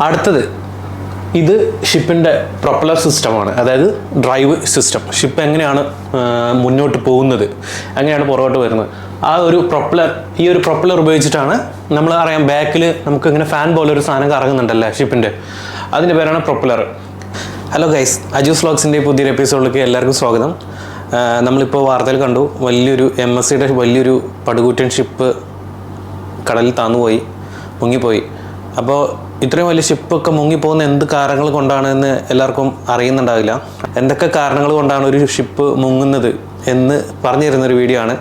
അടുത്തത് ഇത് ഷിപ്പിൻ്റെ പ്രൊപ്പലർ സിസ്റ്റമാണ്, അതായത് ഡ്രൈവ് സിസ്റ്റം. ഷിപ്പ് എങ്ങനെയാണ് മുന്നോട്ട് പോകുന്നത്, എങ്ങനെയാണ് പുറകോട്ട് വരുന്നത്, ആ ഒരു ഈ ഒരു പ്രൊപ്പലർ ഉപയോഗിച്ചിട്ടാണ് നമ്മൾ അറിയാം ബാക്കിൽ നമുക്ക് ഇങ്ങനെ ഫാൻ പോലെ ഒരു സാധനം കറങ്ങുന്നുണ്ടല്ലേ ഷിപ്പിൻ്റെ, അതിൻ്റെ പേരാണ് പ്രൊപ്പലർ. ഹലോ ഗൈസ്, അജൂസ് വ്ലോഗ്സിൻ്റെ പുതിയൊരു എപ്പിസോഡിലേക്ക് എല്ലാവർക്കും സ്വാഗതം. നമ്മളിപ്പോൾ വാർത്തയിൽ കണ്ടു, വലിയൊരു MSCയുടെ വലിയൊരു പടുകൂറ്റൻ ഷിപ്പ് കടലിൽ താന്നുപോയി, മുങ്ങിപ്പോയി. അപ്പോൾ ഇത്രയും വലിയ ഷിപ്പൊക്കെ മുങ്ങിപ്പോകുന്ന എന്ത് കാരണങ്ങൾ കൊണ്ടാണെന്ന് എല്ലാവർക്കും അറിയുന്നുണ്ടാവില്ല. എന്തൊക്കെ കാരണങ്ങൾ കൊണ്ടാണ് ഒരു ഷിപ്പ് മുങ്ങുന്നത് എന്ന് പറഞ്ഞു തരുന്നൊരു വീഡിയോ ആണ്.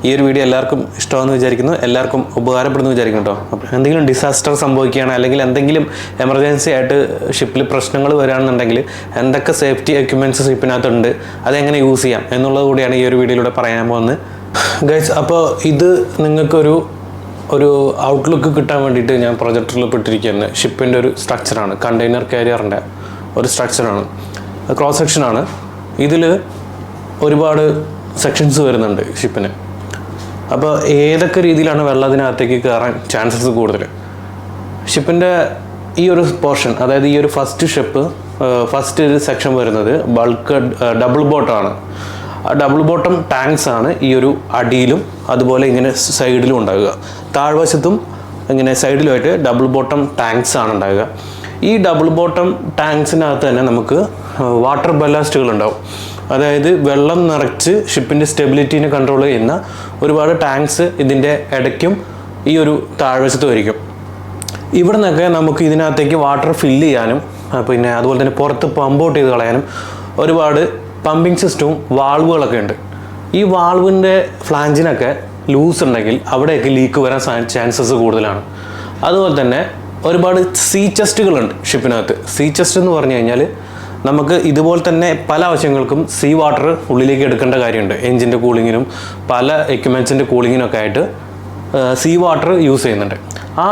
ഈ ഒരു വീഡിയോ എല്ലാവർക്കും ഇഷ്ടമാണെന്ന് വിചാരിക്കുന്നു, എല്ലാവർക്കും ഉപകാരപ്പെടുന്നു വിചാരിക്കുന്നു കേട്ടോ. അപ്പോൾ എന്തെങ്കിലും ഡിസാസ്റ്റർ സംഭവിക്കുകയാണ്, അല്ലെങ്കിൽ എന്തെങ്കിലും എമർജൻസി ആയിട്ട് ഷിപ്പിൽ പ്രശ്നങ്ങൾ വരികയാണെന്നുണ്ടെങ്കിൽ എന്തൊക്കെ സേഫ്റ്റി എക്യുപ്മെൻറ്റ്സ് ഷിപ്പിനകത്തുണ്ട്, അതെങ്ങനെ യൂസ് ചെയ്യാം എന്നുള്ളത് കൂടിയാണ് ഈ ഒരു വീഡിയോയിലൂടെ പറയാൻ പോകുന്നത് ഗൈസ്. അപ്പോൾ ഇത് നിങ്ങൾക്കൊരു ഔട്ട്ലുക്ക് കിട്ടാൻ വേണ്ടിയിട്ട് ഞാൻ പ്രൊജക്ടറിൽ പെട്ടിരിക്കുന്നത് ഷിപ്പിൻ്റെ ഒരു സ്ട്രക്ചറാണ്, കണ്ടെയ്നർ കാരിയറിൻ്റെ ഒരു സ്ട്രക്ചറാണ്, ക്രോസ് സെക്ഷനാണ്. ഇതിൽ ഒരുപാട് സെക്ഷൻസ് വരുന്നുണ്ട് ഷിപ്പിന്. അപ്പോൾ ഏതൊക്കെ രീതിയിലാണ് വെള്ളം അതിനകത്തേക്ക് കയറാൻ ചാൻസസ് കൂടുതൽ? ഷിപ്പിൻ്റെ ഈ ഒരു പോർഷൻ, അതായത് ഈ ഒരു ഫസ്റ്റ് ഒരു സെക്ഷൻ വരുന്നത് ഡബിൾ ബോട്ടമാണ്. ആ ഡബിൾ ബോട്ടം ടാങ്ക്സ് ആണ് ഈ ഒരു അടിയിലും അതുപോലെ ഇങ്ങനെ സൈഡിലും ഉണ്ടാകുക. താഴ്വശത്തും ഇങ്ങനെ സൈഡിലുമായിട്ട് ഡബിൾ ബോട്ടം ടാങ്ക്സ് ആണ് ഉണ്ടാകുക. ഈ ഡബിൾ ബോട്ടം ടാങ്ക്സിനകത്ത് തന്നെ നമുക്ക് വാട്ടർ ബല്ലാസ്റ്റുകൾ ഉണ്ടാവും. അതായത് വെള്ളം നിറച്ച് ഷിപ്പിൻ്റെ സ്റ്റെബിലിറ്റീനെ കൺട്രോൾ ചെയ്യുന്ന ഒരുപാട് ടാങ്ക്സ് ഇതിൻ്റെ ഇടയ്ക്കും ഈ ഒരു താഴ്വശത്തും ആയിരിക്കും. ഇവിടെ നിന്നൊക്കെ നമുക്ക് ഇതിനകത്തേക്ക് വാട്ടർ ഫില്ല് ചെയ്യാനും പിന്നെ അതുപോലെ തന്നെ പുറത്ത് പമ്പ് ഔട്ട് ചെയ്ത് കളയാനും ഒരുപാട് പമ്പിങ് സിസ്റ്റവും വാൾവുകളൊക്കെ ഉണ്ട്. ഈ വാൾവിൻ്റെ ഫ്ലാഞ്ചിനൊക്കെ ലൂസ് ഉണ്ടെങ്കിൽ അവിടെയൊക്കെ ലീക്ക് വരാൻ ചാൻസസ് കൂടുതലാണ്. അതുപോലെ തന്നെ ഒരുപാട് സീ ചെസ്റ്റുകളുണ്ട് ഷിപ്പിനകത്ത്. സീ ചെസ്റ്റ് എന്ന് പറഞ്ഞു കഴിഞ്ഞാൽ നമുക്ക് ഇതുപോലെ തന്നെ പല ആവശ്യങ്ങൾക്കും സീ വാട്ടർ ഉള്ളിലേക്ക് എടുക്കേണ്ട കാര്യമുണ്ട്. എൻജിൻ്റെ കൂളിങ്ങിനും പല എക്യുപ്മെൻറ്റ്സിൻ്റെ കൂളിങ്ങിനൊക്കെ ആയിട്ട് സീ വാട്ടർ യൂസ് ചെയ്യുന്നുണ്ട്. ആ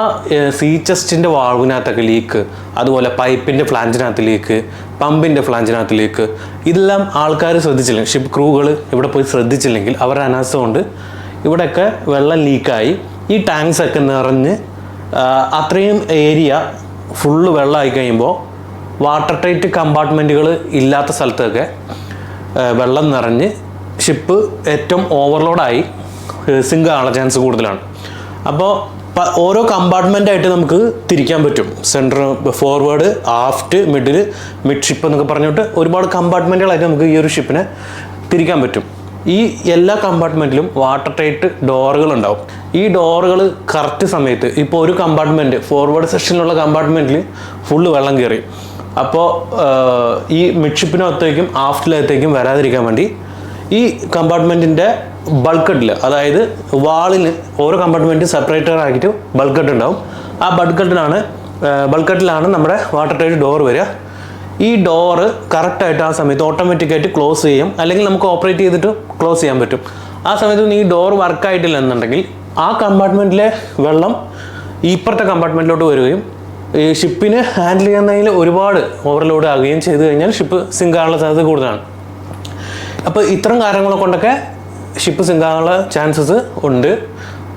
സീ ചെസ്റ്റിൻ്റെ വാൾവിനകത്തൊക്കെ ലീക്ക്, അതുപോലെ പൈപ്പിൻ്റെ ഫ്ലാഞ്ചിനകത്ത് ലീക്ക്, പമ്പിൻ്റെ ഫ്ലാഞ്ചിനകത്ത് ലീക്ക്, ഇതെല്ലാം ആൾക്കാർ ശ്രദ്ധിച്ചില്ലെങ്കിൽ, ഷിപ്പ് ക്രൂകൾ ഇവിടെ പോയി ശ്രദ്ധിച്ചില്ലെങ്കിൽ അവരുടെ അനാസ്ഥ കൊണ്ട് ഇവിടെയൊക്കെ വെള്ളം ലീക്കായി ഈ ടാങ്ക്സൊക്കെ നിറഞ്ഞ് അത്രയും ഏരിയ ഫുള്ള് വെള്ളമായി കഴിയുമ്പോൾ വാട്ടർ ടൈറ്റ് കമ്പാർട്ട്മെൻറ്റുകൾ ഇല്ലാത്ത സ്ഥലത്തൊക്കെ വെള്ളം നിറഞ്ഞ് ഷിപ്പ് ഏറ്റവും ഓവർലോഡായി സിങ്ക് ആകാനുള്ള ചാൻസ് കൂടുതലാണ്. അപ്പോൾ ഓരോ കമ്പാർട്ട്മെൻറ്റായിട്ട് നമുക്ക് തിരിക്കാൻ പറ്റും. Centre, forward, apt, mid ship എന്നൊക്കെ പറഞ്ഞിട്ട് ഒരുപാട് കമ്പാർട്ട്മെൻറ്റുകളായിട്ട് നമുക്ക് ഈ ഒരു ഷിപ്പിനെ തിരിക്കാൻ പറ്റും. ഈ എല്ലാ കമ്പാർട്ട്മെൻറ്റിലും വാട്ടർ ടൈറ്റ് ഡോറുകൾ ഉണ്ടാവും. ഈ ഡോറുകൾ കറക്റ്റ് സമയത്ത്, ഇപ്പോൾ ഒരു കമ്പാർട്ട്മെൻറ്റ് ഫോർവേഡ് സെക്ഷനിലുള്ള കമ്പാർട്ട്മെൻറ്റിൽ ഫുള്ള് വെള്ളം കയറി, അപ്പോൾ ഈ മിഡ്ഷിപ്പിനകത്തേക്കും ആഫ്റ്റിലകത്തേക്കും വരാതിരിക്കാൻ വേണ്ടി ഈ കമ്പാർട്ട്മെൻറ്റിൻ്റെ ബൾക്കട്ടിൽ, അതായത് വാളിന് ഓരോ കമ്പാർട്ട്മെൻറ്റ് സെപ്പറേറ്റർ ആക്കിയിട്ട് ബൾക്കട്ട് ഉണ്ടാവും. ആ ബൾക്കട്ടിലാണ് നമ്മുടെ വാട്ടർ ടൈറ്റ് ഡോർ വരിക. ഈ ഡോറ് കറക്റ്റായിട്ട് ആ സമയത്ത് ഓട്ടോമാറ്റിക്കായിട്ട് ക്ലോസ് ചെയ്യും, അല്ലെങ്കിൽ നമുക്ക് ഓപ്പറേറ്റ് ചെയ്തിട്ട് ക്ലോസ് ചെയ്യാൻ പറ്റും. ആ സമയത്ത് ഈ ഡോർ വർക്കായിട്ടില്ല എന്നുണ്ടെങ്കിൽ ആ കമ്പാർട്ട്മെൻറ്റിലെ വെള്ളം ഇപ്പുറത്തെ കമ്പാർട്ട്മെൻറ്റിലോട്ട് വരികയും ഈ ഷിപ്പിന് ഹാൻഡിൽ ചെയ്യുന്നതിൽ ഒരുപാട് ഓവർലോഡ് ആകുകയും ചെയ്തു കഴിഞ്ഞാൽ ഷിപ്പ് സിങ്കാനുള്ള സാധ്യത കൂടുതലാണ്. അപ്പോൾ ഇത്തരം കാരണങ്ങളെ കൊണ്ടൊക്കെ ഷിപ്പ് സിങ്കാനുള്ള ചാൻസസ് ഉണ്ട്.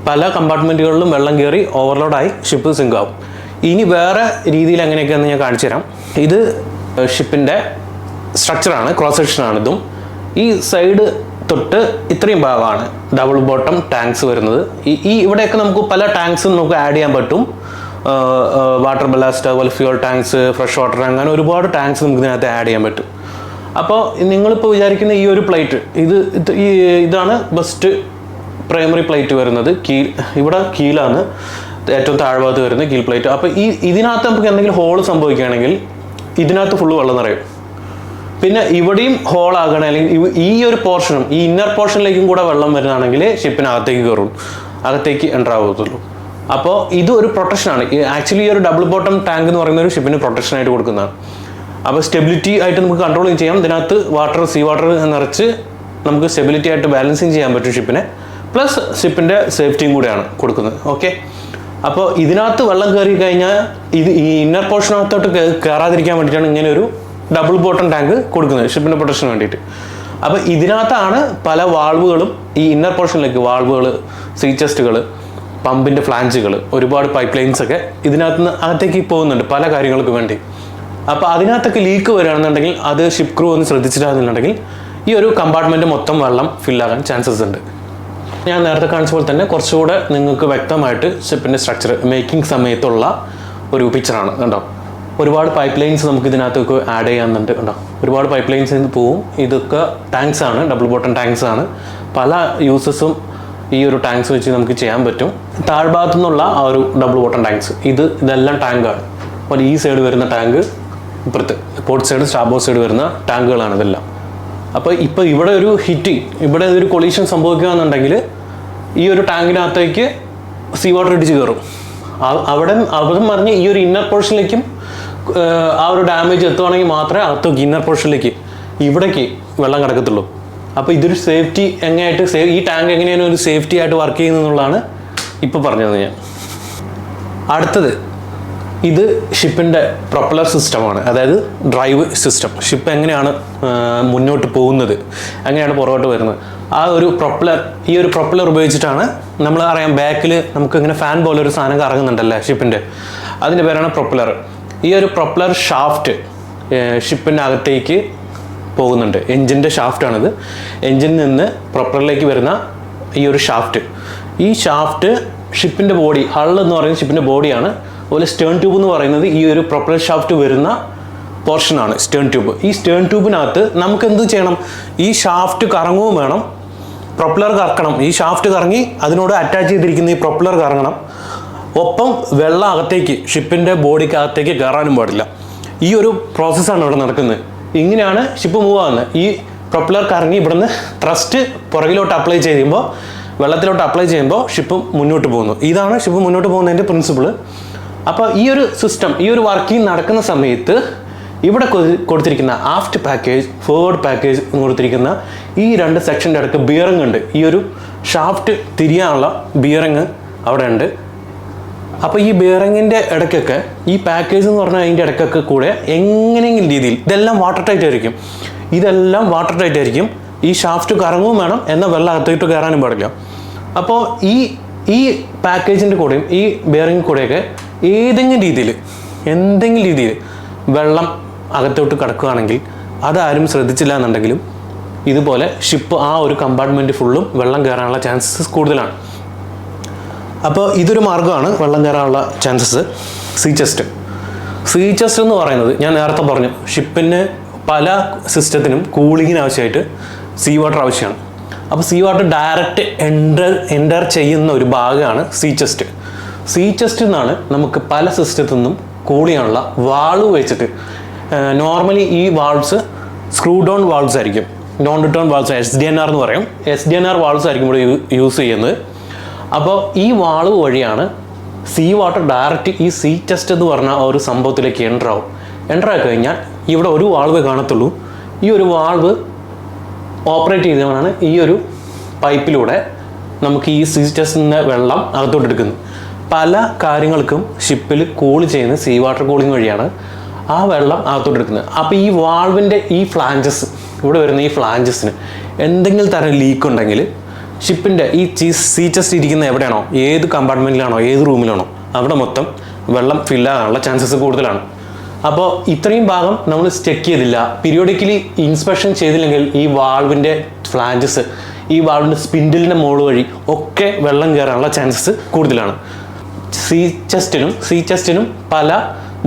പല കമ്പാർട്ട്മെൻറ്റുകളിലും വെള്ളം കയറി ഓവർലോഡായി ഷിപ്പ് സിങ്കാവും. ഇനി വേറെ രീതിയിൽ എങ്ങനെയൊക്കെയാണെന്ന് ഞാൻ കാണിച്ചു തരാം. ഇത് ഷിപ്പിൻ്റെ സ്ട്രക്ചറാണ്, ക്രോസ് സെക്ഷനാണ് ഇതും. ഈ സൈഡ് തൊട്ട് ഇത്രയും ഭാഗമാണ് ഡബിൾ ബോട്ടം ടാങ്ക്സ് വരുന്നത്. ഈ ഇവിടെയൊക്കെ നമുക്ക് പല ടാങ്ക്സും നമുക്ക് ആഡ് ചെയ്യാൻ പറ്റും. വാട്ടർ ബല്ലാസ്റ്റ്, അതുപോലെ ഫ്യൂൾ ടാങ്ക്സ്, ഫ്രഷ് വാട്ടർ, അങ്ങനെ ഒരുപാട് ടാങ്ക്സ് നമുക്ക് ഇതിനകത്ത് ആഡ് ചെയ്യാൻ പറ്റും. അപ്പോൾ നിങ്ങളിപ്പോൾ വിചാരിക്കുന്ന ഈ ഒരു പ്ലേറ്റ്, ഇതാണ് ബെസ്റ്റ് പ്രൈമറി പ്ലേറ്റ് വരുന്നത്. ഇവിടെ കീലാണ് ഏറ്റവും താഴ്ഭാഗത്ത് വരുന്നത് കീൽ പ്ലേറ്റ്. അപ്പോൾ ഇതിനകത്ത് നമുക്ക് എന്തെങ്കിലും ഹോൾ സംഭവിക്കുകയാണെങ്കിൽ ഇതിനകത്ത് ഫുള്ള് വെള്ളം നിറയും. പിന്നെ ഇവിടെയും ഹോൾ ആകണം, അല്ലെങ്കിൽ ഈ ഒരു പോർഷനും ഈ ഇന്നർ പോർഷനിലേക്കും കൂടെ വെള്ളം വരുന്നതാണെങ്കിൽ ഷിപ്പിനകത്തേക്ക് കയറും, അകത്തേക്ക് എൻ്റർ ആവത്തുള്ളൂ. അപ്പോൾ ഇത് ഒരു പ്രൊട്ടക്ഷനാണ്. ആക്ച്വലി ഈ ഒരു ഡബിൾ ബോട്ടം ടാങ്ക് എന്ന് പറയുന്ന ഒരു ഷിപ്പിന് പ്രൊട്ടക്ഷനായിട്ട് കൊടുക്കുന്നതാണ്. അപ്പോൾ സ്റ്റെബിലിറ്റി ആയിട്ട് നമുക്ക് കൺട്രോൾ ചെയ്യാം. ഇതിനകത്ത് സീ വാട്ടർ നിറച്ച് നമുക്ക് സ്റ്റെബിലിറ്റി ആയിട്ട് ബാലൻസിങ് ചെയ്യാൻ പറ്റും ഷിപ്പിനെ. പ്ലസ് ഷിപ്പിൻ്റെ സേഫ്റ്റിയും കൂടെയാണ് കൊടുക്കുന്നത്. ഓക്കെ, അപ്പോൾ ഇതിനകത്ത് വെള്ളം കയറി കഴിഞ്ഞാൽ ഈ ഇന്നർ പോർഷനകത്തോട്ട് കയറാതിരിക്കാൻ വേണ്ടിയിട്ടാണ് ഇങ്ങനെ ഒരു ഡബിൾ ബോട്ടം ടാങ്ക് കൊടുക്കുന്നത് ഷിപ്പിൻ്റെ പ്രൊട്ടക്ഷന് വേണ്ടിയിട്ട്. അപ്പോൾ ഇതിനകത്താണ് പല വാൾവുകളും ഈ ഇന്നർ പോർഷനിലേക്ക് വാൾവുകൾ, സീ ചെസ്റ്റുകൾ, പമ്പിൻ്റെ ഫ്ലാഞ്ചുകൾ, ഒരുപാട് പൈപ്പ് ലൈൻസൊക്കെ ഇതിനകത്ത് നിന്ന് അകത്തേക്ക് പോകുന്നുണ്ട് പല കാര്യങ്ങൾക്ക് വേണ്ടി. അപ്പോൾ അതിനകത്തൊക്കെ ലീക്ക് വരികയാണെന്നുണ്ടെങ്കിൽ അത് ഷിപ്പ് ക്രൂ ഒന്ന് ശ്രദ്ധിച്ചിട്ടാണെന്നുണ്ടെങ്കിൽ ഈ ഒരു കമ്പാർട്ട്മെൻറ്റ് മൊത്തം വെള്ളം ഫില്ലാകാൻ ചാൻസസ് ഉണ്ട്. ഞാൻ നേരത്തെ കാണിച്ച പോലെ തന്നെ കുറച്ചുകൂടെ നിങ്ങൾക്ക് വ്യക്തമായിട്ട് ഷിപ്പിൻ്റെ സ്ട്രക്ചർ മേക്കിംഗ് സമയത്തുള്ള ഒരു പിക്ചറാണ് കണ്ടോ. ഒരുപാട് പൈപ്പ് ലൈൻസ് നമുക്ക് ഇതിനകത്തൊക്കെ ആഡ് ചെയ്യാനുണ്ട് കണ്ടോ. ഒരുപാട് പൈപ്പ് ലൈൻസ് പോവും. ഇതൊക്കെ ടാങ്ക്സ് ആണ്, ഡബിൾ ബോട്ടം ടാങ്ക്സ് ആണ്. പല യൂസസും ഈ ഒരു ടാങ്ക്സ് വെച്ച് നമുക്ക് ചെയ്യാൻ പറ്റും. താഴ്ഭാഗത്തു നിന്നുള്ള ആ ഒരു ഡബിൾ ബോട്ടം ടാങ്ക്സ് ഇതെല്ലാം ടാങ്കാണ്. അപ്പോൾ ഈ സൈഡ് വരുന്ന ടാങ്ക്, ഇപ്പുറത്ത് പോർട്ട് സൈഡ് സ്റ്റാർബോർഡ് സൈഡ് വരുന്ന ടാങ്കുകളാണ് ഇതെല്ലാം. അപ്പോൾ ഇപ്പോൾ ഇവിടെ ഒരു ഹിറ്റിംഗ്, ഇവിടെ ഒരു കൊളീഷൻ സംഭവിക്കുകയെന്നുണ്ടെങ്കിൽ ഈ ഒരു ടാങ്കിനകത്തേക്ക് സീ വാട്ടർ ഇടിച്ച് കയറും. അവിടെ പറഞ്ഞ് ഈ ഒരു ഇന്നർ പോർഷനിലേക്കും ആ ഒരു ഡാമേജ് എത്തുവാണെങ്കിൽ മാത്രമേ അകത്തേക്ക് ഇന്നർ പോർഷനിലേക്ക് ഇവിടേക്ക് വെള്ളം കിടക്കത്തുള്ളൂ. അപ്പോൾ ഇതൊരു സേഫ്റ്റി എങ്ങനെയായിട്ട് ഈ ടാങ്ക് എങ്ങനെയാണ് ഒരു സേഫ്റ്റി ആയിട്ട് വർക്ക് ചെയ്യുന്നതെന്നുള്ളതാണ് ഇപ്പോൾ പറഞ്ഞത് ഞാൻ. അടുത്തത് ഇത് ഷിപ്പിൻ്റെ പ്രൊപ്പലർ സിസ്റ്റമാണ്, അതായത് ഡ്രൈവ് സിസ്റ്റം. ഷിപ്പ് എങ്ങനെയാണ് മുന്നോട്ട് പോകുന്നത്, എങ്ങനെയാണ് പുറകോട്ട് വരുന്നത്, ആ ഒരു ഈ ഒരു പ്രൊപ്പലർ ഉപയോഗിച്ചിട്ടാണ് നമ്മൾ അറിയാം ബാക്കിൽ നമുക്ക് ഇങ്ങനെ ഫാൻ പോലെ ഒരു സാധനം കറങ്ങുന്നുണ്ടല്ലേ ഷിപ്പിൻ്റെ, അതിൻ്റെ പേരാണ് പ്രൊപ്പലർ. ഈ ഒരു പ്രൊപ്പലർ ഷാഫ്റ്റ് ഷിപ്പിൻ്റെ അകത്തേക്ക് പോകുന്നുണ്ട്. എൻജിൻ്റെ ഷാഫ്റ്റാണിത്. എൻജിനിൽ നിന്ന് പ്രൊപ്പലറിലേക്ക് വരുന്ന ഈ ഒരു ഷാഫ്റ്റ്, ഈ ഷാഫ്റ്റ് ഷിപ്പിൻ്റെ ബോഡി, ഹൾ എന്ന് പറയുന്നത് ഷിപ്പിൻ്റെ ബോഡിയാണ്. അതുപോലെ സ്റ്റേൺ ട്യൂബ് എന്ന് പറയുന്നത് ഈ ഒരു പ്രൊപ്പലർ ഷാഫ്റ്റ് വരുന്ന പോർഷനാണ് സ്റ്റേൺ ട്യൂബ്. ഈ സ്റ്റേൺ ട്യൂബിനകത്ത് നമുക്ക് എന്ത് ചെയ്യണം, ഈ ഷാഫ്റ്റ് കറങ്ങുകയും വേണം, പ്രൊപ്പലർ കറക്കണം. ഈ ഷാഫ്റ്റ് കറങ്ങി അതിനോട് അറ്റാച്ച് ചെയ്തിരിക്കുന്ന ഈ പ്രൊപ്പലർ കറങ്ങണം. ഒപ്പം വെള്ളം അകത്തേക്ക് ഷിപ്പിൻ്റെ ബോഡിക്ക് അകത്തേക്ക് കയറാനും പാടില്ല. ഈ ഒരു പ്രോസസ്സാണ് ഇവിടെ നടക്കുന്നത്. ഇങ്ങനെയാണ് ഷിപ്പ് മൂവ് ആകുന്നത്. ഈ പ്രൊപ്പലർ കറങ്ങി ഇവിടുന്ന് ത്രസ്റ്റ് പുറകിലോട്ട് അപ്ലൈ ചെയ്യുമ്പോൾ, വെള്ളത്തിലോട്ട് അപ്ലൈ ചെയ്യുമ്പോൾ ഷിപ്പ് മുന്നോട്ട് പോകുന്നു. ഇതാണ് ഷിപ്പ് മുന്നോട്ട് പോകുന്നതിൻ്റെ പ്രിൻസിപ്പിൾ. അപ്പോൾ ഈ ഒരു സിസ്റ്റം, ഈ ഒരു വർക്കിംഗ് നടക്കുന്ന സമയത്ത് ഇവിടെ കൊടുത്തിരിക്കുന്ന ആഫ്റ്റ് പാക്കേജ്, ഫോർവേഡ് പാക്കേജ് കൊടുത്തിരിക്കുന്ന ഈ രണ്ട് സെക്ഷൻ്റെ ഇടയ്ക്ക് ബിയറിംഗ് ഉണ്ട്. ഈ ഒരു ഷാഫ്റ്റ് തിരിയാനുള്ള ബിയറിംഗ് അവിടെ ഉണ്ട്. അപ്പോൾ ഈ ബിയറിങ്ങിൻ്റെ ഇടയ്ക്കൊക്കെ ഈ പാക്കേജ് എന്ന് പറഞ്ഞാൽ അതിൻ്റെ ഇടയ്ക്കൊക്കെ കൂടെ എങ്ങനെയെങ്കിലും രീതിയിൽ ഇതെല്ലാം വാട്ടർ ടൈറ്റ് ആയിരിക്കും. ഈ ഷാഫ്റ്റ് കറങ്ങും വേണം, എന്നാൽ വെള്ളം അകത്തേക്ക് കയറാനും പാടില്ല. അപ്പോൾ ഈ പാക്കേജിൻ്റെ കൂടെയും ഈ ബിയറിംഗ് കൂടെയൊക്കെ എന്തെങ്കിലും രീതിയിൽ വെള്ളം അകത്തോട്ട് കിടക്കുകയാണെങ്കിൽ അതാരും ശ്രദ്ധിച്ചില്ല എന്നുണ്ടെങ്കിലും ഇതുപോലെ ഷിപ്പ് ആ ഒരു കമ്പാർട്ട്മെൻറ്റ് ഫുള്ളും വെള്ളം കയറാനുള്ള ചാൻസസ് കൂടുതലാണ്. അപ്പോൾ ഇതൊരു മാർഗ്ഗമാണ് വെള്ളം കയറാനുള്ള ചാൻസസ്. സീ ചെസ്റ്റ് എന്ന് പറയുന്നത് ഞാൻ നേരത്തെ പറഞ്ഞു, ഷിപ്പിന് പല സിസ്റ്റത്തിനും കൂളിങ്ങിന് ആവശ്യമായിട്ട് സീ വാട്ടർ ആവശ്യമാണ്. അപ്പോൾ സീ വാട്ടർ ഡയറക്റ്റ് എൻ്റർ ചെയ്യുന്ന ഒരു ഭാഗമാണ് സീ ചെസ്റ്റ് എന്നാണ് നമുക്ക് പല സിസ്റ്റത്തിൽ നിന്നും കൂൾ ചെയ്യാനുള്ള വാൾവ് വെച്ചിട്ട്. നോർമലി ഈ വാൾവ്സ് സ്ക്രൂ ഡൗൺ വാൾവ്സ് ആയിരിക്കും, നോൺ റിട്ടേൺ വാൾവ്സ്, SDNR എന്ന് പറയും. SDNR വാൾവ്സ് ആയിരിക്കും ഇവിടെ യൂസ് ചെയ്യുന്നത്. അപ്പോൾ ഈ വാൾവ് വഴിയാണ് സീ വാട്ടർ ഡയറക്റ്റ് ഈ സീ ചെസ്റ്റ് എന്ന് പറഞ്ഞ ഒരു സംഭവത്തിലേക്ക് എൻ്റർ ആയി കഴിഞ്ഞാൽ ഇവിടെ ഒരു വാൾവേ കാണത്തുള്ളൂ. ഈ ഒരു വാൾവ് ഓപ്പറേറ്റ് ചെയ്തതാണ് ഈ ഒരു പൈപ്പിലൂടെ നമുക്ക് ഈ സീ ചെസ്റ്റിൻ്റെ വെള്ളം അകത്തോട്ട് എടുക്കുന്നത്. പല കാര്യങ്ങൾക്കും ഷിപ്പിൽ കൂൾ ചെയ്യുന്ന സീ വാട്ടർ കൂളിംഗ് വഴിയാണ് ആ വെള്ളം അകത്തോട്ട് എടുക്കുന്നത്. അപ്പോൾ ഈ വാൾവിൻ്റെ ഈ ഫ്ലാഞ്ചസ്, ഇവിടെ വരുന്ന ഈ ഫ്ലാഞ്ചസിന് എന്തെങ്കിലും തരം ലീക്ക് ഉണ്ടെങ്കിൽ ഷിപ്പിൻ്റെ ഈ സീ ചെസ്റ്റ് ഇരിക്കുന്ന എവിടെയാണോ, ഏത് കമ്പാർട്ട്മെൻറ്റിലാണോ, ഏത് റൂമിലാണോ, അവിടെ മൊത്തം വെള്ളം ഫില്ലാകാനുള്ള ചാൻസസ് കൂടുതലാണ്. അപ്പോൾ ഇത്രയും ഭാഗം നമ്മൾ ചെക്ക് ചെയ്തില്ല, പീരിയോഡിക്കലി ഇൻസ്പെക്ഷൻ ചെയ്തില്ലെങ്കിൽ ഈ വാൾവിൻ്റെ ഫ്ലാഞ്ചസ്, ഈ വാൾവിൻ്റെ സ്പിൻഡിലിൻ്റെ മോള് വഴി ഒക്കെ വെള്ളം കയറാനുള്ള ചാൻസസ് കൂടുതലാണ്. സീ ചെസ്റ്റിനും പല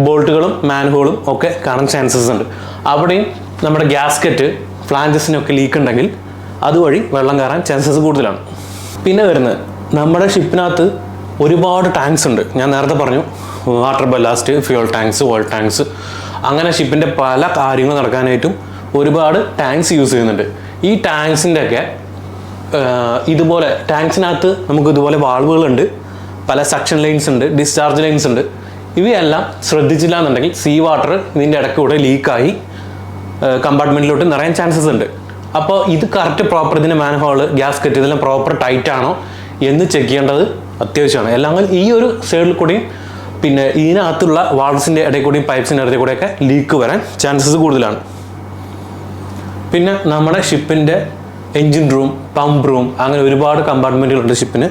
ബോൾട്ടുകളും മാൻഹോളും ഒക്കെ കാണാൻ ചാൻസസ് ഉണ്ട്. അവിടെയും നമ്മുടെ ഗ്യാസ്കറ്റ് ഫ്ലാഞ്ചസിനൊക്കെ ലീക്ക് ഉണ്ടെങ്കിൽ അതുവഴി വെള്ളം കയറാൻ ചാൻസസ് കൂടുതലാണ്. പിന്നെ വരുന്നത് നമ്മുടെ ഷിപ്പിനകത്ത് ഒരുപാട് ടാങ്ക്സ് ഉണ്ട്. ഞാൻ നേരത്തെ പറഞ്ഞു water ballast, fuel tanks, oil tanks, അങ്ങനെ ഷിപ്പിൻ്റെ പല കാര്യങ്ങൾ നടക്കാനായിട്ടും ഒരുപാട് ടാങ്ക്സ് യൂസ് ചെയ്യുന്നുണ്ട്. ഈ ടാങ്ക്സിൻ്റെ ഒക്കെ ഇതുപോലെ ടാങ്ക്സിനകത്ത് നമുക്ക് ഇതുപോലെ വാൾവുകളുണ്ട്, പല സക്ഷൻ ലൈൻസ് ഉണ്ട്, ഡിസ്ചാർജ് ലൈൻസ് ഉണ്ട്. ഇവയെല്ലാം ശ്രദ്ധിച്ചില്ല എന്നുണ്ടെങ്കിൽ സീ വാട്ടർ ഇതിൻ്റെ ഇടയ്ക്കൂടെ ലീക്കായി കമ്പാർട്ട്മെൻറ്റിലോട്ട് നിറയാൻ ചാൻസസ് ഉണ്ട്. അപ്പോൾ ഇത് കറക്റ്റ് പ്രോപ്പർ, ഇതിൻ്റെ മാൻഹോൾ, ഗ്യാസ്കറ്റ് ഇതെല്ലാം പ്രോപ്പർ ടൈറ്റ് ആണോ എന്ന് ചെക്ക് ചെയ്യേണ്ടത് അത്യാവശ്യമാണ്. എല്ലാം ഈ ഒരു സൈഡിൽ കൂടിയും പിന്നെ ഇതിനകത്തുള്ള വാൾവ്സിൻ്റെ ഇടയിൽ കൂടിയും പൈപ്പ്സിൻ്റെ ഇടയിൽ കൂടെയൊക്കെ ലീക്ക് വരാൻ ചാൻസസ് കൂടുതലാണ്. പിന്നെ നമ്മുടെ ഷിപ്പിൻ്റെ എൻജിൻ റൂം, പമ്പ് റൂം, അങ്ങനെ ഒരുപാട് കമ്പാർട്ട്മെൻറ്റുകളുണ്ട് ഷിപ്പിന്.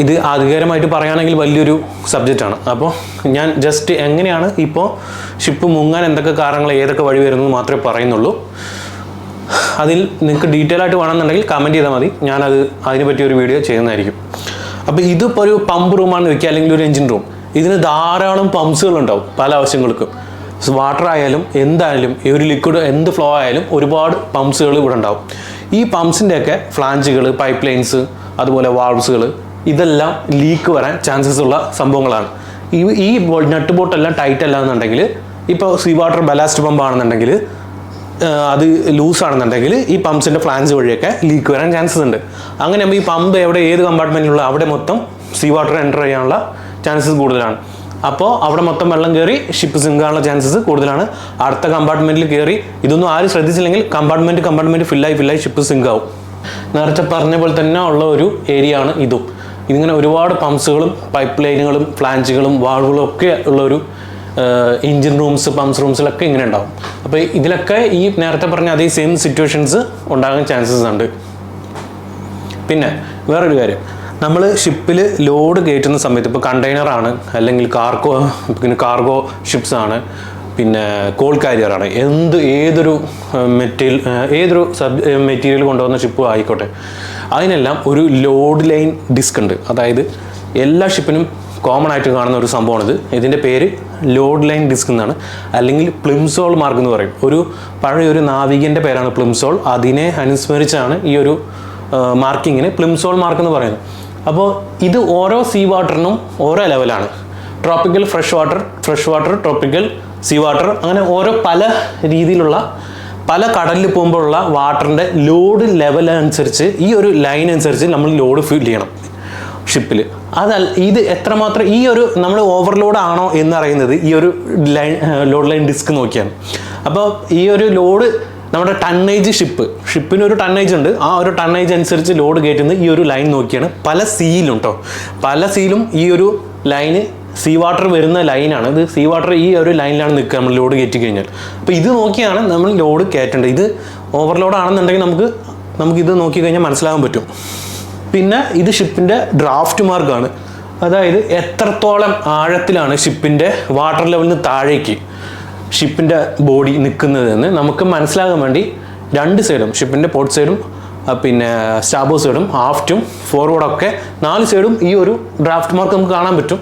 ഇത് ആധികാരികമായിട്ട് പറയുകയാണെങ്കിൽ വലിയൊരു സബ്ജക്റ്റാണ്. അപ്പോൾ ഞാൻ ജസ്റ്റ് എങ്ങനെയാണ് ഇപ്പോൾ ഷിപ്പ് മുങ്ങാൻ എന്തൊക്കെ കാരണങ്ങൾ ഏതൊക്കെ വഴി വരുന്നത് മാത്രമേ പറയുന്നുള്ളൂ. അതിൽ നിങ്ങൾക്ക് ഡീറ്റെയിൽ ആയിട്ട് വേണമെന്നുണ്ടെങ്കിൽ കമൻറ്റ് ചെയ്താൽ മതി, ഞാനത് അതിനെ പറ്റി ഒരു വീഡിയോ ചെയ്യുന്നതായിരിക്കും. അപ്പോൾ ഇതിപ്പോൾ ഒരു പമ്പ് റൂമാണെന്ന് വെക്കുക, അല്ലെങ്കിൽ ഒരു എഞ്ചിൻ റൂം. ഇതിന് ധാരാളം പമ്പ്സുകളുണ്ടാവും പല ആവശ്യങ്ങൾക്കും. വാട്ടർ ആയാലും എന്തായാലും ഈ ഒരു ലിക്വിഡ് എന്ത് ഫ്ലോ ആയാലും ഒരുപാട് പമ്പ്സുകൾ ഇവിടെ ഉണ്ടാവും. ഈ പമ്പ്സിൻ്റെയൊക്കെ ഫ്ലാഞ്ചുകൾ, പൈപ്പ് ലൈൻസ്, അതുപോലെ വാൾവ്സുകൾ, ഇതെല്ലാം ലീക്ക് വരാൻ ചാൻസസ് ഉള്ള സംഭവങ്ങളാണ്. ഈ നട്ട് ബോട്ടെല്ലാം ടൈറ്റ് അല്ല എന്നുണ്ടെങ്കിൽ, ഇപ്പോൾ സീ വാട്ടർ ബലാസ്റ്റ് പമ്പ് ആണെന്നുണ്ടെങ്കിൽ, അത് ലൂസ് ആണെന്നുണ്ടെങ്കിൽ ഈ പമ്പ്സിൻ്റെ ഫ്ലാൻസ് വഴിയൊക്കെ ലീക്ക് വരാൻ ചാൻസസ് ഉണ്ട്. അങ്ങനെ ഈ പമ്പ് എവിടെ ഏത് കമ്പാർട്ട്മെൻറ്റിലുള്ള അവിടെ മൊത്തം സീ വാട്ടർ എൻ്റർ ചെയ്യാനുള്ള ചാൻസസ് കൂടുതലാണ്. അപ്പോൾ അവിടെ മൊത്തം വെള്ളം കയറി ഷിപ്പ് സിങ്കാനുള്ള ചാൻസസ് കൂടുതലാണ്. അടുത്ത കമ്പാർട്ട്മെൻറ്റിൽ കയറി ഇതൊന്നും ആരും ശ്രദ്ധിച്ചില്ലെങ്കിൽ കമ്പാർട്ട്മെൻറ്റ് ഫില്ലായി ഷിപ്പ് സിങ്കാവും. നേരത്തെ പറഞ്ഞ പോലെ തന്നെ ഉള്ള ഒരു ഏരിയ ആണ് ഇതും. ഇതിങ്ങനെ ഒരുപാട് പമ്പ്സുകളും പൈപ്പ് ലൈനുകളും ഫ്ലാഞ്ചുകളും വാൾവുകളും ഒക്കെ ഉള്ളൊരു എഞ്ചിൻ റൂംസ്, പമ്പ്സ് റൂംസിലൊക്കെ ഇങ്ങനെ ഉണ്ടാവും. അപ്പോൾ ഇതിലൊക്കെ ഈ നേരത്തെ പറഞ്ഞ അതേ സെയിം സിറ്റുവേഷൻസ് ഉണ്ടാകാൻ ചാൻസസ് ഉണ്ട്. പിന്നെ വേറൊരു കാര്യം, നമ്മൾ ഷിപ്പിൽ ലോഡ് കയറ്റുന്ന സമയത്ത് ഇപ്പോൾ കണ്ടെയ്നറാണ്, അല്ലെങ്കിൽ കാർഗോ ഷിപ്സ് ആണ്, പിന്നെ കോൾ കാരിയറാണ്, ഏതൊരു മെറ്റീരിയൽ കൊണ്ടുവന്ന ഷിപ്പ് ആയിക്കോട്ടെ, അതിനെല്ലാം ഒരു ലോഡ് ലൈൻ ഡിസ്ക് ഉണ്ട്. അതായത് എല്ലാ ഷിപ്പിനും കോമൺ ആയിട്ട് കാണുന്ന ഒരു സംഭവമാണിത്. ഇതിൻ്റെ പേര് ലോഡ് ലൈൻ ഡിസ്ക് എന്നാണ്, അല്ലെങ്കിൽ പ്ലിംസോൾ മാർക്ക് എന്ന് പറയും. പഴയൊരു നാവികൻ്റെ പേരാണ് പ്ലിംസോൾ. അതിനെ അനുസ്മരിച്ചാണ് ഈ ഒരു മാർക്കിങ്ങിന് പ്ലിംസോൾ മാർക്ക് എന്ന് പറയുന്നത്. അപ്പോൾ ഇത് ഓരോ സീ വാട്ടറിനും ഓരോ ലെവലാണ്. Tropical fresh water, tropical sea water, അങ്ങനെ ഓരോ പല രീതിയിലുള്ള പല കടലിൽ പോകുമ്പോഴുള്ള വാട്ടറിൻ്റെ ലോഡ് ലെവൽ അനുസരിച്ച് ഈ ഒരു ലൈൻ അനുസരിച്ച് നമ്മൾ ലോഡ് ഫിൽ ചെയ്യണം ഷിപ്പിൽ. ഇത് എത്രമാത്രം ഈ ഒരു നമ്മൾ ഓവർലോഡ് ആണോ എന്നറിയുന്നത് ഈ ഒരു ലോഡ് ലൈൻ ഡിസ്ക് നോക്കിയാണ്. അപ്പോൾ ഈ ഒരു ലോഡ് നമ്മുടെ ടണ്ണേജ് ഷിപ്പിന് ഒരു ടണ്ണേജ് ഉണ്ട്. ആ ഒരു ടണ്ണേജ് അനുസരിച്ച് ലോഡ് കയറ്റുന്നത് ഈ ഒരു ലൈൻ നോക്കിയാണ്. പല സീലും ഈ ഒരു ലൈന് സീ വാട്ടർ വരുന്ന ലൈനാണ്. ഇത് സീ വാട്ടർ ഈ ഒരു ലൈനിലാണ് നിൽക്കുക നമ്മൾ ലോഡ് കയറ്റി കഴിഞ്ഞാൽ. അപ്പോൾ ഇത് നോക്കിയാണ് നമ്മൾ ലോഡ് കയറ്റേണ്ടത്. ഇത് ഓവർലോഡ് ആണെന്നുണ്ടെങ്കിൽ നമുക്ക് ഇത് നോക്കിക്കഴിഞ്ഞാൽ മനസ്സിലാകാൻ പറ്റും. പിന്നെ ഇത് ഷിപ്പിൻ്റെ ഡ്രാഫ്റ്റ് മാർക്കാണ്. അതായത് എത്രത്തോളം ആഴത്തിലാണ് ഷിപ്പിൻ്റെ വാട്ടർ ലെവലിൽ നിന്ന് താഴേക്ക് ഷിപ്പിൻ്റെ ബോഡി നിൽക്കുന്നതെന്ന് നമുക്ക് മനസ്സിലാകാൻ വേണ്ടി രണ്ട് സൈഡും, ഷിപ്പിൻ്റെ പോർട്ട് സൈഡും പിന്നെ സ്റ്റാബോ സൈഡും ആഫ്റ്റും ഫോർവേഡൊക്കെ 4 സൈഡും ഈ ഒരു ഡ്രാഫ്റ്റ് മാർക്ക് നമുക്ക് കാണാൻ പറ്റും.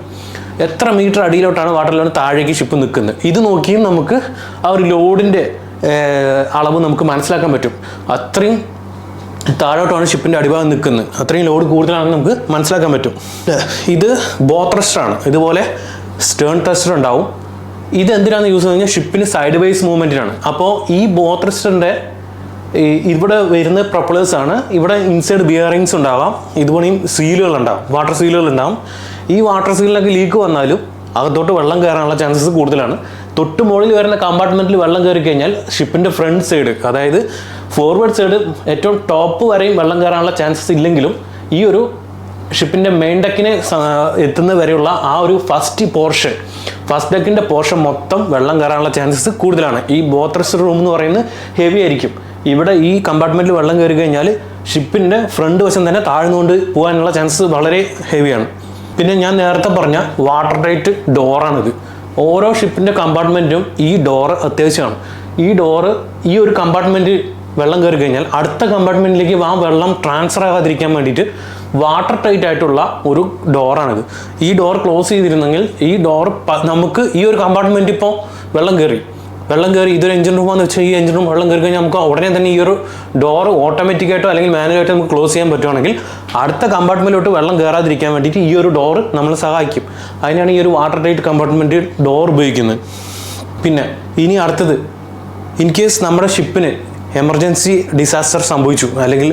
എത്ര മീറ്റർ അടിയിലോട്ടാണ് വാട്ടർ ലെവൽ താഴേക്ക് ഷിപ്പ് നിൽക്കുന്നത്. ഇത് നോക്കിയും നമുക്ക് ആ ഒരു ലോഡിൻ്റെ അളവ് നമുക്ക് മനസ്സിലാക്കാൻ പറ്റും. അത്രയും താഴോട്ടാണ് ഷിപ്പിൻ്റെ അടിഭാഗം നിൽക്കുന്നത്, അത്രയും ലോഡ് കൂടുതലാണെന്ന് നമുക്ക് മനസ്സിലാക്കാൻ പറ്റും. ഇത് ബോ ത്രസ്റ്ററാണ്. ഇതുപോലെ സ്റ്റേൺ ത്രസ്റ്റർ ഉണ്ടാവും. ഇത് എന്തിനാണ് യൂസ് ചെയ്യുന്നത്? ഷിപ്പിന് സൈഡ് വൈസ് മൂവ്മെൻറ്റിനാണ്. അപ്പോൾ ഈ ബോ ത്രസ്റ്ററിൻ്റെ ഇവിടെ വരുന്ന പ്രൊപ്പലേഴ്സാണ്. ഇവിടെ ഇൻസൈഡ് ബിയറിങ്സ് ഉണ്ടാവാം, ഇതുപോലെയും സീലുകളുണ്ടാവും, വാട്ടർ സീലുകൾ ഉണ്ടാവും. ഈ വാട്ടർ സീലിനൊക്കെ ലീക്ക് വന്നാലും അകത്തോട്ട് വെള്ളം കയറാനുള്ള ചാൻസസ് കൂടുതലാണ്. തൊട്ട് മുകളിൽ വരുന്ന കമ്പാർട്ട്മെൻറ്റിൽ വെള്ളം കയറി കഴിഞ്ഞാൽ ഷിപ്പിൻ്റെ ഫ്രണ്ട് സൈഡ്, അതായത് ഫോർവേഡ് സൈഡ് ഏറ്റവും ടോപ്പ് വരെയും വെള്ളം കയറാനുള്ള ചാൻസസ് ഇല്ലെങ്കിലും ഈ ഒരു ഷിപ്പിൻ്റെ മെയിൻ ഡെക്കിനെ എത്തുന്ന വരെയുള്ള ആ ഒരു ഫസ്റ്റ് ഡെക്കിൻ്റെ പോർഷൻ മൊത്തം വെള്ളം കയറാനുള്ള ചാൻസസ് കൂടുതലാണ്. ഈ ബോ ത്രസ്റ്റർ റൂം എന്ന് പറയുന്നത് ഹെവി ആയിരിക്കും. ഇവിടെ ഈ കമ്പാർട്ട്മെൻറ്റിൽ വെള്ളം കയറി കഴിഞ്ഞാൽ ഷിപ്പിൻ്റെ ഫ്രണ്ട് വശം തന്നെ താഴ്ന്നുകൊണ്ട് പോകാനുള്ള ചാൻസസ് വളരെ ഹെവിയാണ്. പിന്നെ ഞാൻ നേരത്തെ പറഞ്ഞ വാട്ടർ ടൈറ്റ് ഡോറാണിത്. ഓരോ ഷിപ്പിൻ്റെ കമ്പാർട്ട്മെൻറ്റും ഈ ഡോറ് അത്യാവശ്യമാണ്. ഈ ഒരു കമ്പാർട്ട്മെൻറ്റ് വെള്ളം കയറി കഴിഞ്ഞാൽ അടുത്ത കമ്പാർട്ട്മെൻറ്റിലേക്ക് ആ വെള്ളം ട്രാൻസ്ഫർ ആകാതിരിക്കാൻ വേണ്ടിയിട്ട് വാട്ടർ ടൈറ്റ് ആയിട്ടുള്ള ഒരു ഡോറാണിത്. ഈ ഡോർ ക്ലോസ് ചെയ്തിരുന്നെങ്കിൽ നമുക്ക് ഈ ഒരു കമ്പാർട്ട്മെൻറ്റ് ഇപ്പോൾ വെള്ളം കയറി ഇതൊരു എഞ്ചിൻ റൂമാണെന്ന് വെച്ചാൽ ഈ എഞ്ചിൻ റൂം വെള്ളം കയറി കഴിഞ്ഞാൽ നമുക്ക് ഉടനെ തന്നെ ഈ ഒരു ഡോർ ഓട്ടോമാറ്റിക്കായിട്ടോ അല്ലെങ്കിൽ മാനുവലായിട്ടോ നമുക്ക് ക്ലോസ് ചെയ്യാൻ പറ്റുവാണെങ്കിൽ അടുത്ത കമ്പാർട്ട്മെൻറ്റിലോട്ട് വെള്ളം കയറാതിരിക്കാൻ വേണ്ടിയിട്ട് ഈ ഒരു ഡോർ നമ്മളെ സഹായിക്കും. അതിനാണ് ഈ ഒരു വാട്ടർ ടൈറ്റ് കമ്പാർട്ട്മെൻറ്റ് ഡോർ ഉപയോഗിക്കുന്നത്. പിന്നെ ഇനി അടുത്തത്, ഇൻ കേസ് നമ്മുടെ ഷിപ്പിന് എമർജൻസി ഡിസാസ്റ്റർ സംഭവിച്ചു, അല്ലെങ്കിൽ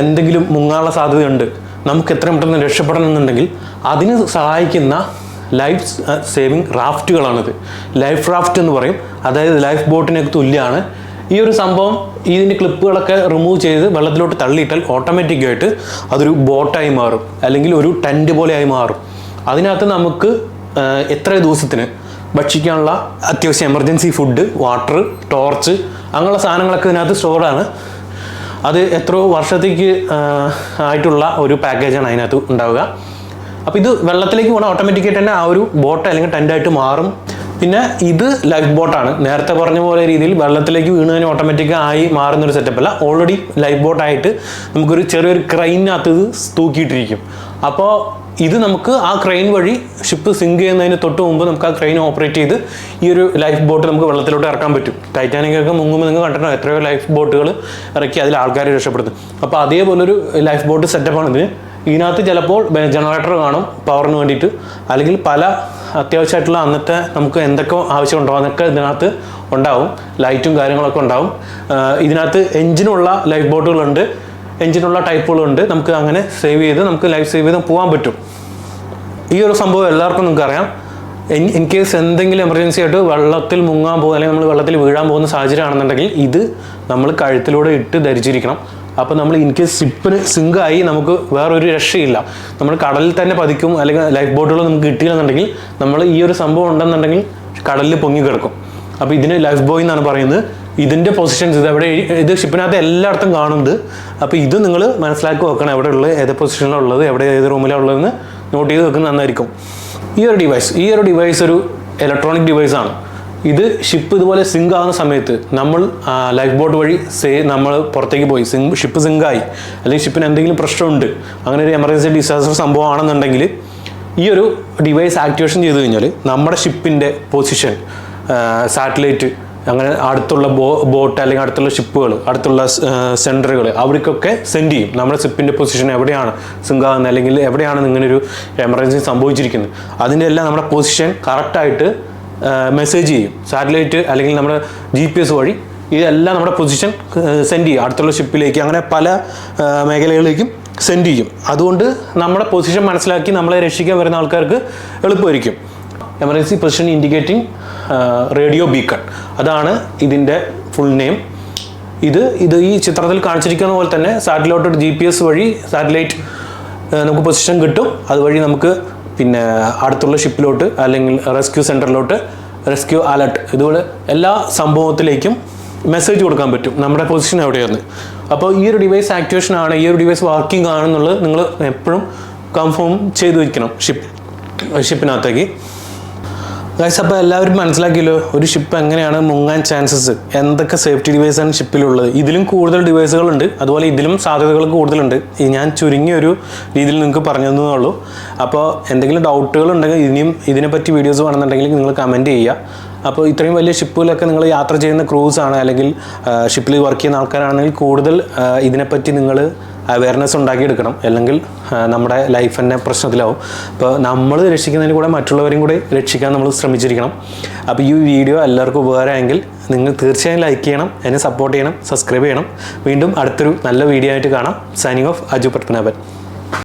എന്തെങ്കിലും മുങ്ങാനുള്ള സാധ്യതയുണ്ട്, നമുക്ക് എത്രയും പെട്ടെന്ന് രക്ഷപ്പെടണമെന്നുണ്ടെങ്കിൽ അതിന് സഹായിക്കുന്ന ലൈഫ് സേവിങ് റാഫ്റ്റുകളാണിത്. ലൈഫ് റാഫ്റ്റ് എന്ന് പറയും. അതായത് ലൈഫ് ബോട്ടിനൊക്കെ തുല്യമാണ്. ഈ ഒരു സംഭവം ഇതിൻ്റെ ക്ലിപ്പുകളൊക്കെ റിമൂവ് ചെയ്ത് വെള്ളത്തിലോട്ട് തള്ളിയിട്ടാൽ ഓട്ടോമാറ്റിക്കായിട്ട് അതൊരു ബോട്ടായി മാറും, അല്ലെങ്കിൽ ഒരു ടെൻറ്റ് പോലെ ആയി മാറും. അതിനകത്ത് നമുക്ക് എത്ര ദിവസത്തിന് ഭക്ഷിക്കാനുള്ള അത്യാവശ്യം എമർജൻസി ഫുഡ്, വാട്ടർ, ടോർച്ച്, അങ്ങനെയുള്ള സാധനങ്ങളൊക്കെ ഇതിനകത്ത് സ്റ്റോറാണ്. അത് എത്രയോ വർഷത്തേക്ക് ആയിട്ടുള്ള ഒരു പാക്കേജാണ് അതിനകത്ത് ഉണ്ടാവുക. അപ്പോൾ ഇത് വെള്ളത്തിലേക്ക് പോകണം ഓട്ടോമാറ്റിക്കായിട്ട് തന്നെ ആ ഒരു ബോട്ട് അല്ലെങ്കിൽ ടെൻ്റായിട്ട് മാറും. പിന്നെ ഇത് ലൈഫ് ബോട്ടാണ്. നേരത്തെ പറഞ്ഞ പോലെ രീതിയിൽ വെള്ളത്തിലേക്ക് വീണ് തന്നെ ഓട്ടോമാറ്റിക് ആയി മാറുന്നൊരു സെറ്റപ്പല്ല. ഓൾറെഡി ലൈഫ് ബോട്ടായിട്ട് നമുക്കൊരു ചെറിയൊരു ക്രെയിനകത്ത് ഇത് തൂക്കിയിട്ടിരിക്കും. അപ്പോൾ ഇത് നമുക്ക് ആ ക്രെയിൻ വഴി ഷിപ്പ് സിങ്ക് ചെയ്യുന്നതിന് തൊട്ട് മുമ്പ് നമുക്ക് ആ ക്രെയിൻ ഓപ്പറേറ്റ് ചെയ്ത് ഈ ഒരു ലൈഫ് ബോട്ട് നമുക്ക് വെള്ളത്തിലോട്ട് ഇറക്കാൻ പറ്റും. ടൈറ്റാനിക്കൊക്കെ മുങ്ങുമ്പോൾ നിങ്ങൾ കണ്ടിട്ടുണ്ടോ എത്രയോ ലൈഫ് ബോട്ടുകൾ ഇറക്കി അതിൽ ആൾക്കാർ രക്ഷപ്പെടുത്തും. അപ്പോൾ അതേപോലൊരു ലൈഫ് ബോട്ട് സെറ്റപ്പാണ് ഇതിന്. ഇതിനകത്ത് ചിലപ്പോൾ ജനറേറ്റർ കാണും പവറിന് വേണ്ടിയിട്ട്, അല്ലെങ്കിൽ പല അത്യാവശ്യമായിട്ടുള്ള അന്നത്തെ നമുക്ക് എന്തൊക്കെ ആവശ്യമുണ്ടോ അതൊക്കെ ഇതിനകത്ത് ഉണ്ടാവും. ലൈറ്റും കാര്യങ്ങളൊക്കെ ഉണ്ടാവും. ഇതിനകത്ത് എഞ്ചിനുള്ള ലൈഫ് ബോട്ടുകളുണ്ട്, എഞ്ചിനുള്ള ടൈപ്പുകളുണ്ട്. നമുക്ക് അങ്ങനെ സേവ് ചെയ്ത് നമുക്ക് ലൈഫ് സേവ് ചെയ്ത് പോകാൻ പറ്റും. ഈ ഒരു സംഭവം എല്ലാവർക്കും നിങ്ങൾക്കറിയാം. ഇൻ കേസ് എന്തെങ്കിലും എമർജൻസി ആയിട്ട് വെള്ളത്തിൽ മുങ്ങാൻ പോകുക അല്ലെങ്കിൽ നമ്മൾ വെള്ളത്തിൽ വീഴാൻ പോകുന്ന സാഹചര്യം ആണെന്നുണ്ടെങ്കിൽ ഇത് നമ്മൾ കഴുത്തിലൂടെ ഇട്ട് ധരിച്ചിരിക്കണം. അപ്പോൾ നമ്മൾ ഇൻ കേസ് ഷിപ്പിന് സിങ്കായി നമുക്ക് വേറൊരു രക്ഷയില്ല. നമ്മൾ കടലിൽ തന്നെ പതിക്കും, അല്ലെങ്കിൽ ലൈഫ് ബോട്ടുകൾ നമുക്ക് കിട്ടിയില്ലെന്നുണ്ടെങ്കിൽ നമ്മൾ ഈ ഒരു സംഭവം ഉണ്ടെന്നുണ്ടെങ്കിൽ കടലിൽ പൊങ്ങി കിടക്കും. അപ്പോൾ ഇതിന് ലൈഫ് ബോയ് എന്നാണ് പറയുന്നത്. ഇതിൻ്റെ പൊസിഷൻസ് ഇത് ഷിപ്പിനകത്ത് എല്ലായിടത്തും കാണുന്നുണ്ട്. അപ്പോൾ ഇത് നിങ്ങൾ മനസ്സിലാക്കി വെക്കണം, എവിടെ ഉള്ളത്, ഏത് പൊസിഷനിലുള്ളത്, എവിടെ ഏത് റൂമിലാണ് ഉള്ളതെന്ന് നോട്ട് ചെയ്ത് വെക്കുന്നത് നന്നായിരിക്കും. ഈ ഒരു ഡിവൈസ് ഒരു ഇലക്ട്രോണിക് ഡിവൈസാണ്. ഇത് ഷിപ്പ് ഇതുപോലെ സിങ്ക് ആകുന്ന സമയത്ത് നമ്മൾ ലൈഫ് ബോട്ട് വഴി നമ്മൾ പുറത്തേക്ക് പോയി ഷിപ്പ് സിങ്കായി, അല്ലെങ്കിൽ ഷിപ്പിന് എന്തെങ്കിലും പ്രശ്നമുണ്ട്, അങ്ങനെ ഒരു എമർജൻസി ഡിസാസ്റ്റർ സംഭവമാണെന്നുണ്ടെങ്കിൽ ഈ ഒരു ഡിവൈസ് ആക്ടിവേഷൻ ചെയ്ത് കഴിഞ്ഞാൽ നമ്മുടെ ഷിപ്പിൻ്റെ പൊസിഷൻ, സാറ്റലൈറ്റ്, അങ്ങനെ അടുത്തുള്ള ബോട്ട് അല്ലെങ്കിൽ അടുത്തുള്ള ഷിപ്പുകൾ, അടുത്തുള്ള സെൻറ്ററുകൾ അവർക്കൊക്കെ സെൻഡ് ചെയ്യും നമ്മുടെ ഷിപ്പിൻ്റെ പൊസിഷൻ എവിടെയാണ് സിങ്കാകുന്നത്, അല്ലെങ്കിൽ എവിടെയാണ് ഇങ്ങനൊരു എമർജൻസി സംഭവിച്ചിരിക്കുന്നത്. അതിൻ്റെ എല്ലാം നമ്മുടെ പൊസിഷൻ കറക്റ്റായിട്ട് മെസ്സേജ് ചെയ്യും. സാറ്റലൈറ്റ് അല്ലെങ്കിൽ നമ്മുടെ GPS വഴി ഇതെല്ലാം നമ്മുടെ പൊസിഷൻ സെൻഡ് ചെയ്യും അടുത്തുള്ള ഷിപ്പിലേക്ക്, അങ്ങനെ പല മേഖലകളിലേക്കും സെൻഡ് ചെയ്യും. അതുകൊണ്ട് നമ്മുടെ പൊസിഷൻ മനസ്സിലാക്കി നമ്മളെ രക്ഷിക്കാൻ വരുന്ന ആൾക്കാർക്ക് എളുപ്പമായിരിക്കും. Emergency position indicating radio beacon, അതാണ് ഇതിൻ്റെ ഫുൾ നെയിം. ഇത് ഈ ചിത്രത്തിൽ കാണിച്ചിരിക്കുന്ന പോലെ തന്നെ സാറ്റലൈറ്റ് GPS വഴി സാറ്റലൈറ്റ് നമുക്ക് പൊസിഷൻ കിട്ടും. അതുവഴി നമുക്ക് പിന്നെ അടുത്തുള്ള ഷിപ്പിലോട്ട് അല്ലെങ്കിൽ റെസ്ക്യൂ സെൻറ്ററിലോട്ട് റെസ്ക്യൂ അലർട്ട് ഇതുപോലെ എല്ലാ സംഭവത്തിലേക്കും മെസ്സേജ് കൊടുക്കാൻ പറ്റും നമ്മുടെ പൊസിഷൻ എവിടെയാണ്. അപ്പോൾ ഈ ഒരു ഡിവൈസ് ആക്ടിവേഷൻ ആണ്, ഈ ഒരു ഡിവൈസ് വർക്കിംഗ് ആണെന്നുള്ളത് നിങ്ങൾ എപ്പോഴും കൺഫേം ചെയ്ത് വയ്ക്കണം ഷിപ്പിനകത്തേക്ക്. ഗൈസ്, അപ്പോൾ എല്ലാവരും മനസ്സിലാക്കിയല്ലോ ഒരു ഷിപ്പ് എങ്ങനെയാണ് മുങ്ങാൻ ചാൻസസ്, എന്തൊക്കെ സേഫ്റ്റി ഡിവൈസാണ് ഷിപ്പിലുള്ളത്. ഇതിലും കൂടുതൽ ഡിവൈസുകളുണ്ട്, അതുപോലെ ഇതിലും സാധ്യതകൾ കൂടുതലുണ്ട്. ഞാൻ ചുരുങ്ങിയൊരു രീതിയിൽ നിങ്ങൾക്ക് പറഞ്ഞു തന്നേ ഉള്ളൂ. അപ്പോൾ എന്തെങ്കിലും ഡൗട്ടുകൾ ഉണ്ടെങ്കിൽ ഇനിയും ഇതിനെപ്പറ്റി വീഡിയോസ് വേണമെന്നുണ്ടെങ്കിൽ നിങ്ങൾ കമൻറ്റ് ചെയ്യുക. അപ്പോൾ ഇത്രയും വലിയ ഷിപ്പിലൊക്കെ നിങ്ങൾ യാത്ര ചെയ്യുന്ന ക്രൂസാണ് അല്ലെങ്കിൽ ഷിപ്പിൽ വർക്ക് ചെയ്യുന്ന ആൾക്കാരാണെങ്കിൽ കൂടുതൽ ഇതിനെപ്പറ്റി നിങ്ങൾ അവയർനെസ് ഉണ്ടാക്കിയെടുക്കണം, അല്ലെങ്കിൽ നമ്മുടെ ലൈഫ് തന്നെ പ്രശ്നത്തിലാവും. അപ്പോൾ നമ്മൾ രക്ഷിക്കുന്നതിന് കൂടെ മറ്റുള്ളവരെയും കൂടെ രക്ഷിക്കാൻ നമ്മൾ ശ്രമിച്ചിരിക്കണം. അപ്പോൾ ഈ വീഡിയോ എല്ലാവർക്കും ഉപകാരമെങ്കിൽ നിങ്ങൾ തീർച്ചയായും ലൈക്ക് ചെയ്യണം, എന്നെ സപ്പോർട്ട് ചെയ്യണം, സബ്സ്ക്രൈബ് ചെയ്യണം. വീണ്ടും അടുത്തൊരു നല്ല വീഡിയോ ആയിട്ട് കാണാം. Signing off, Aju Padmanabhan.